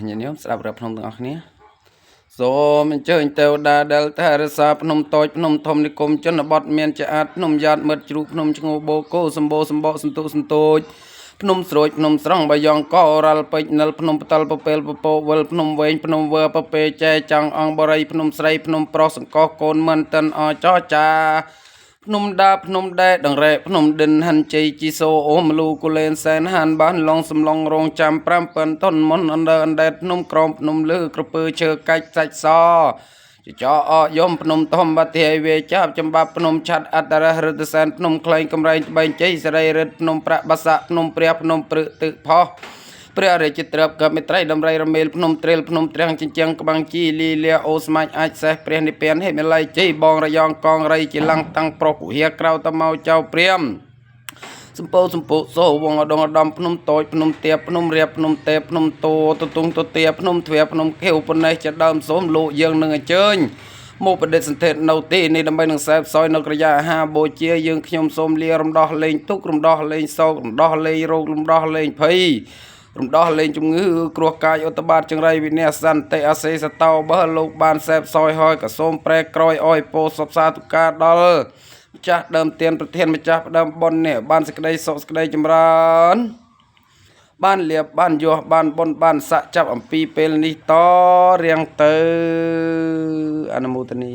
ញាតិញោមស្ដាប់រាប់ភ្នំទាំងអស់គ្នាសូមអញ្ជើញទេវតាដែលថែរក្សាភ្នំតូចភ្នំធំនិគមជនបទមានជាអាចភ្នំយ៉ាតមិត្តជ្រូកភ្នំឈ្ងោបូកោសម្បូរសម្បកសន្ទុសន្ទូចភ្នំស្រួយភ្នំស្រង់បាយងកោរ៉ាល់ពេជ្រនិលភ្នំបតលពពេលពពវិលភ្នំវែងភ្នំវើពពេចែចង់អង្គបរិយភ្នំស្រីភ្នំប្រុសសង្កោះកូនមិនតិនអចចាភ្នំដាភ្នំដែដងរ៉ែភ្នំដិនហាន់ជ័យជីសូអូមលូគូលែនសែនហានបានឡងសំឡងរងចាំ5ប៉ិនតុនមុនអណ្ដើអណ្ដែតភ្នំក្រមភ្នំលឺក្រពើឈើកាច់សាច់សចអយំភ្នំធំបាត់ទេវេចាប់ចំបាប់ភ្នំឆាត់អត្តរះរតសែនភ្នំក្លែងកំរែងត្បែងជ័យសរីរិទ្ធភ្នំប្រាក់បាសាក់ភ្នំព្រះភ្នំព្រឹទឹកផោះព្រះរាជទ្រព្យកមិត្រីដំរីរមេលភ្នំត្រិលភ្នំត្រាំងចិញ្ចាំងក្បាំងជីលីលាអូស្មាច់អាចសេះព្រះនិព្វានហេមល័យជ័យបងរយ៉ងកងរៃជាឡងតាំងប្រុសគុហាក្រៅតមកចៅព្រាមសម្ពោសម្ពុសូវងអដងអដំភ្នំតូចភ្នំទៀបភ្នំរៀបភ្នំទេភ្នំតូទទុងទទាភ្នំទ្វាភ្នំខៀវប៉ុណ្ណេះជាដើមសូមលោកយើងនឹងអញ្ជើញមកប្រឌិតសន្ធិនៅទីនេះដើម្បីនឹងខ្សែផ្សោយនៅក្រយាអាហារបូជាយើងខ្ញុំសូមលារំដោះលេងទុករំដោះលេងសោករំដោះលេងរោគរំដោះលេងភ័យរំដោះលេងជំងឺគ្រោះកាយឧត្តបាតចង្រៃវិញ្ញាសន្តិអសេសតោបើលោកបានខ្សែផ្សោយហើយក៏សូមប្រែក្រោយអោយពោសពសាទុការដល់ម្ចាស់ដើមទានប្រធានម្ចាស់ដើមបុណ្យនេះបានសេចក្តីសុខសេចក្តីចម្រើនបានលៀបបានយោះបានបុណ្យបានស័កចាប់អំពីពេលនេះតរៀងទៅអនុមោទនី